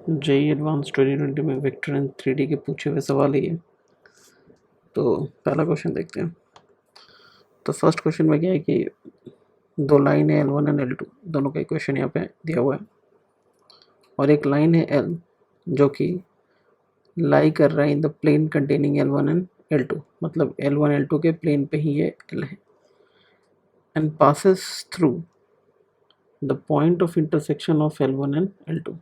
JEE advance 2020 में vector and 3D के पूछे हुए सवाल ही है। तो पहला क्वेश्चन देखते हैं। तो फर्स्ट क्वेश्चन में क्या है कि दो लाइन है L1 एंड L2, दोनों का इक्वेशन यहाँ पे दिया हुआ है, और एक लाइन है L जो कि लाई कर रहा है in the plane containing L1 and L2, मतलब L1 L2 के प्लेन पे ही ये L है, and passes through the point of intersection of L1 and L2,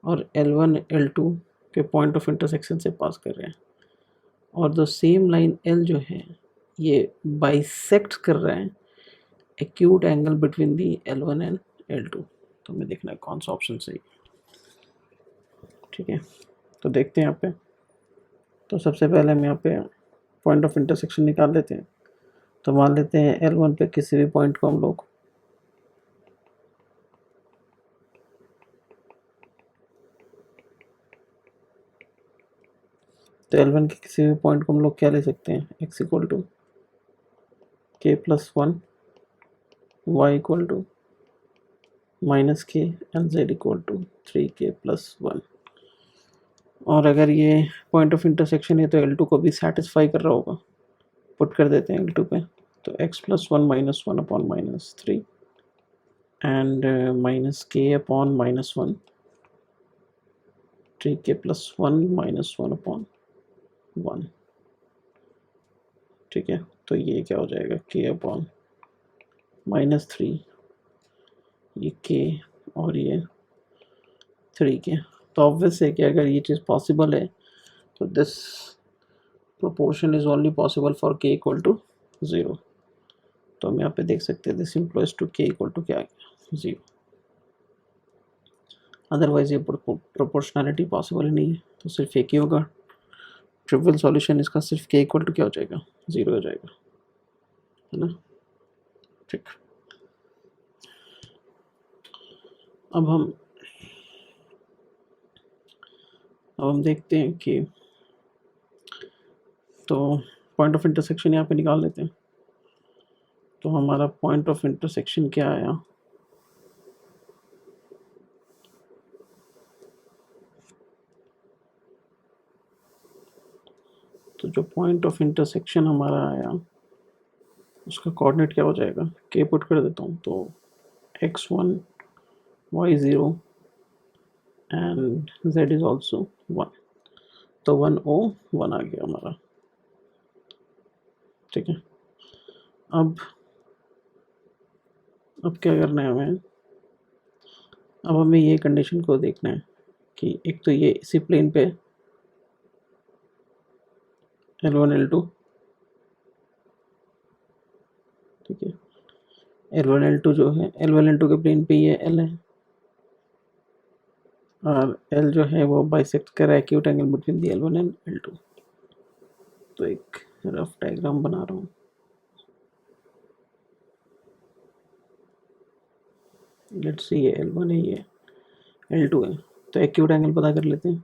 और L1 L2 के पॉइंट ऑफ इंटरसेक्शन से पास कर रहे हैं, और द सेम लाइन L जो है ये बाइसेक्ट कर रहा है acute angle between the L1 and L2। तो हमें देखना है कौन सा ऑप्शन सही है। ठीक है, तो देखते हैं यहाँ पे। तो सबसे पहले हम यहाँ पे पॉइंट ऑफ इंटरसेक्शन निकाल लेते हैं। तो मान लेते हैं L1 पे किसी भी पॉइंट को हम लोग तो L1 के किसी भी पॉइंट को हम लोग क्या ले सकते हैं, x equal to k plus 1, y equal to minus k and z equal to 3k plus 1। और अगर ये पॉइंट ऑफ इंटरसेक्शन है तो L2 को भी सेटिस्फाई कर रहा होगा। पुट कर देते हैं L2 पे, तो x plus 1 minus 1 upon minus 3 and minus k upon minus 1, 3k plus 1 minus 1 upon 1। ठीक है, तो ये क्या हो जाएगा, k अपॉन माइनस 3, ये k और ये 3k। तो ऑब्वियस है कि अगर ये चीज़ पॉसिबल है तो this proportion is only possible for k equal to 0। तो हम यहाँ पे देख सकते हैं this implies to k equal to क्या आ गया, 0। अदरवाइज ये प्रोपोर्शनैलिटी पॉसिबल ही नहीं है, तो सिर्फ एक ही होगा। ट्रिवियल सॉल्यूशन इसका सिर्फ k इक्वल टू क्या हो जाएगा, 0 हो जाएगा, है ना। ठीक, अब हम देखते हैं कि तो पॉइंट ऑफ इंटरसेक्शन यहाँ पे निकाल लेते हैं। तो हमारा पॉइंट ऑफ इंटरसेक्शन क्या आया, तो जो पॉइंट ऑफ इंटरसेक्शन हमारा आया उसका कोऑर्डिनेट क्या हो जाएगा, k पुट कर देता हूँ, तो x1 y0 and z is also 1, तो 1 o 1 आ गया हमारा। ठीक है, अब क्या करना है हमें, अब हमें ये कंडीशन को देखना है कि एक तो ये इसी प्लेन पे L1 L2, ठीक है, L1 L2 जो है L1 L2 के प्लेन पे ये L है, और L जो है वो बाइसेक्ट कर रहा है acute angle between the L1 and L2। तो एक रफ डायग्राम बना रहा हूँ। लेट्स सी ये L1 है, ये L2 है, तो एक्यूट एंगल पता कर लेते हैं।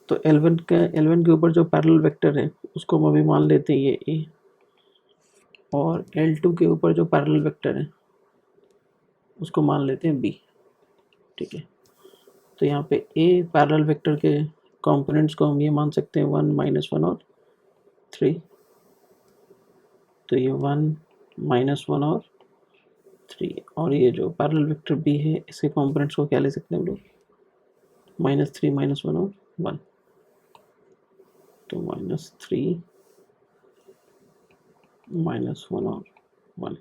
तो L1 के ऊपर जो पैरेलल वेक्टर है उसको हम अभी मान लेते हैं ये A, और L2 के ऊपर जो पैरेलल वेक्टर है उसको मान लेते हैं B। ठीक है, तो यहाँ पे A पैरेलल वेक्टर के कंपोनेंट्स को हम ये मान सकते हैं 1 माइनस 1 और 3, तो ये 1 माइनस 1 और 3, और ये जो पैरेलल वेक्टर B है इसके कंपोनेंट्स को क्या ले सकते हैं हम लोग, माइनस 3 माइनस 1 और 1, तो माइनस 3 माइनस 1 और 1।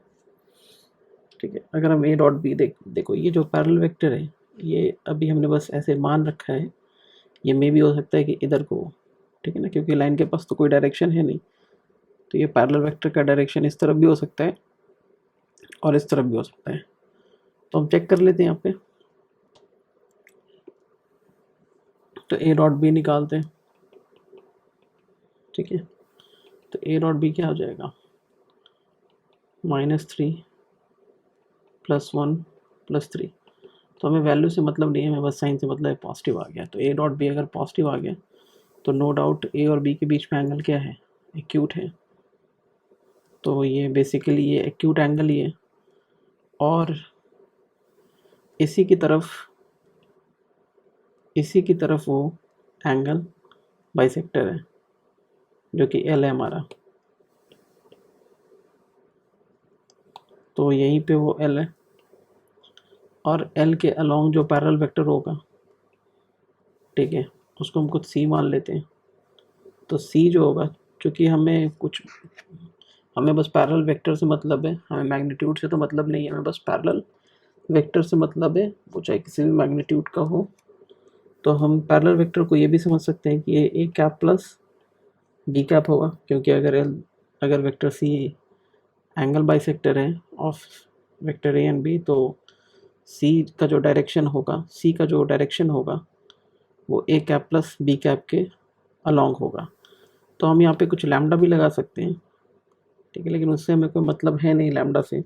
ठीक है, अगर हम A डॉट बी देखो ये जो पैरेलल वेक्टर है ये अभी हमने बस ऐसे मान रखा है, ये मे भी हो सकता है कि इधर को, ठीक है ना, क्योंकि लाइन के पास तो कोई डायरेक्शन है नहीं, तो ये पैरेलल वेक्टर का डायरेक्शन इस तरफ भी हो सकता है और इस तरफ भी हो सकता है। तो हम चेक कर लेते हैं यहाँ पे, तो A डॉट बी निकालते हैं। ठीक है, तो A डॉट बी क्या हो जाएगा, -3 + 1 + 3। तो हमें वैल्यू से मतलब नहीं है, हमें बस साइन से मतलब है, पॉजिटिव आ गया। तो A डॉट बी अगर पॉजिटिव आ गया तो नो डाउट A और B के बीच में एंगल क्या है, एक्यूट है। तो ये बेसिकली ये एक्यूट एंगल ही है, और इसी की तरफ इसी की तरफ वो एंगल बाइसेक्टर है जो कि एल है हमारा, तो यहीं पे वो एल है और एल के अलोंग जो पैरेलल वेक्टर होगा, ठीक है, उसको हम कुछ सी मान लेते हैं। तो सी जो होगा, चूँकि हमें बस पैरेलल वेक्टर से मतलब है, हमें मैग्नीट्यूड से तो मतलब नहीं है, हमें बस पैरेलल वेक्टर से मतलब है, वो चाहे किसी भी मैग्नीट्यूड का हो। तो हम पैरेलल वेक्टर को ये भी समझ सकते हैं कि ये A cap plus B cap होगा, क्योंकि अगर वेक्टर सी एंगल बाइसेक्टर है of vector A and B, तो सी का जो डायरेक्शन होगा वो A cap plus B cap के अलोंग होगा। तो हम यहाँ पे कुछ लैम्डा भी लगा सकते हैं, ठीक है, लेकिन उससे हमें कोई मतलब है नहीं लैम्डा से,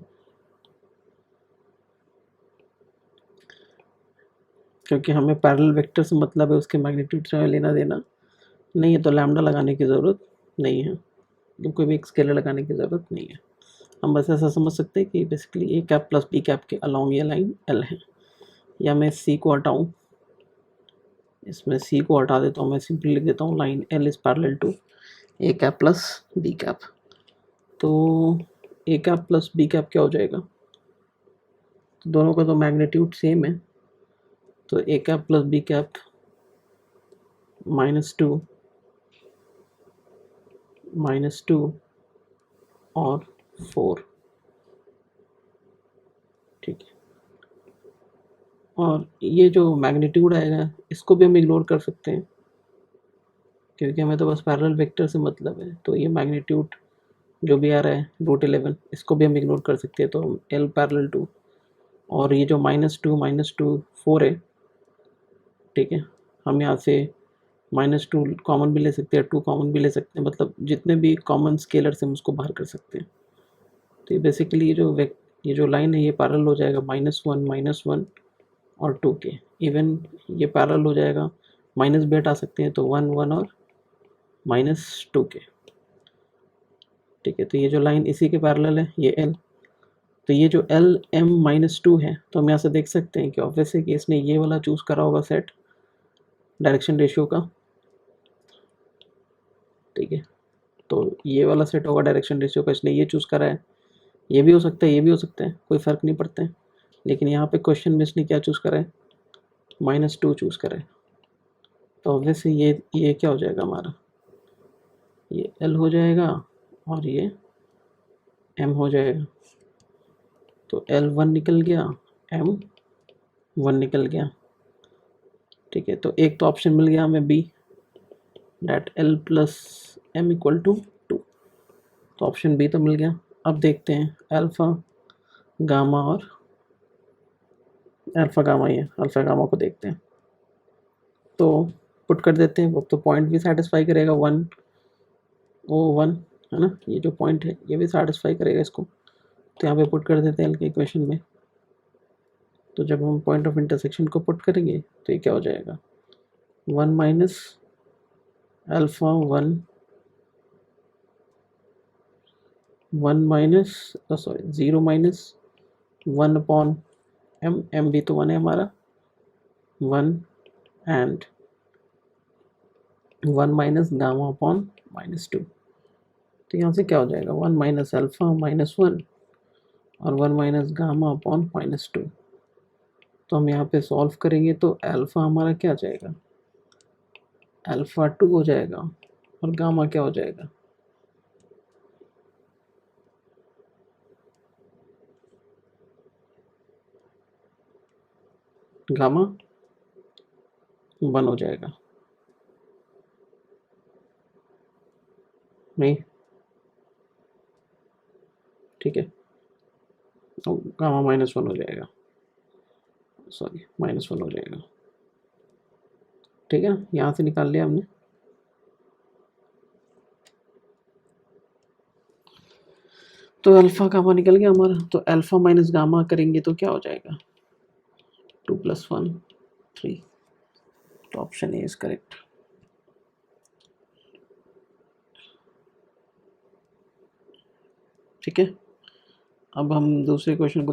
क्योंकि हमें पैरेलल वेक्टर से मतलब है, उसके मैग्नीट्यूड से लेना देना नहीं है, तो लैम्डा लगाने की ज़रूरत नहीं है, तो कोई भी एक स्केलर लगाने की ज़रूरत नहीं है। हम बस ऐसा समझ सकते हैं कि बेसिकली ए कैप प्लस बी कैप के अलोंग ये लाइन एल है। या मैं सी को हटाऊँ, इसमें सी को हटा देता हूँ, मैं सिंपली लिख देता हूँ line l is parallel to a cap plus B cap. तो a cap plus B cap क्या हो जाएगा, तो दोनों का तो मैग्नीट्यूड सेम है, तो a cap plus B cap -2 और 4, ठीक है। और ये जो मैग्नीट्यूड आएगा इसको भी हम इग्नोर कर सकते हैं, क्योंकि हमें तो बस पैरेलल वेक्टर से मतलब है, तो ये मैग्नीट्यूड जो भी आ रहा है √11 इसको भी हम इग्नोर कर सकते हैं। तो एल पैरेलल टू, और ये जो -2 4 है, ठीक है, हम यहाँ से -2 कॉमन भी ले सकते हैं, 2 कॉमन भी ले सकते हैं, मतलब जितने भी कॉमन स्केलर हम उसको बाहर कर सकते हैं। तो ये बेसिकली ये जो लाइन है ये पैरेलल हो जाएगा -1 और 2 के, इवन ये पैरेलल हो जाएगा, माइनस भी हटा सकते हैं, तो 1 1 और -2 के, ठीक है। तो ये जो लाइन इसी के पैरेलल है, ये एल, तो ये जो एल एम -2 है, तो हम यहाँ से देख सकते हैं कि ऑब्वियस है कि इसने ये वाला चूज़ करा होगा सेट डायरेक्शन रेशियो का, ठीक है। तो ये वाला सेट होगा डायरेक्शन रेशियो का, इसने ये चूज़ करा है, ये भी हो सकता है, ये भी हो सकता है, कोई फ़र्क नहीं पड़ता है। लेकिन यहाँ पे क्वेश्चन में इसने क्या चूज़ करा है, -2 चूज़ करा है, तो ऑब्वियसली ये क्या हो जाएगा हमारा, ये एल हो जाएगा और ये एम हो जाएगा। तो L1 निकल गया, M1 निकल गया, ठीक है। तो एक तो ऑप्शन मिल गया हमें b, that L plus M equal to 2, तो ऑप्शन बी तो मिल गया। अब देखते हैं अल्फ़ा गामा और अल्फ़ा गामा, ये अल्फ़ा गामा को देखते हैं, तो पुट कर देते हैं। वो तो पॉइंट भी सेटिस्फाई करेगा, 1 1 है ना, ये जो पॉइंट है ये भी सेटिस्फाई करेगा इसको, तो यहाँ पे पुट कर देते हैं एल के इक्वेशन में। तो जब हम पॉइंट ऑफ इंटरसेक्शन को पुट करेंगे तो ये क्या हो जाएगा, 1 minus alpha 1 minus 0 minus 1 upon m भी तो 1 है हमारा, 1 एंड 1 माइनस गामा अपॉन -2। तो यहाँ से क्या हो जाएगा, 1 माइनस अल्फ़ा -1 और 1 माइनस गामा अपॉन -2। तो हम यहाँ पे सॉल्व करेंगे तो अल्फ़ा हमारा क्या आ जाएगा, अल्फ़ा 2 हो जाएगा, और गामा क्या हो जाएगा, गामा 1 हो जाएगा, नहीं, ठीक है, तो गामा -1 हो जाएगा, सॉरी -1 हो जाएगा, ठीक है। यहाँ से निकाल लिया हमने। तो अल्फ़ा गामा निकल गया हमारा, तो अल्फ़ा माइनस गामा करेंगे तो क्या हो जाएगा, 2 + 1 3, तो ऑप्शन ए इज करेक्ट। ठीक है, अब हम दूसरे क्वेश्चन को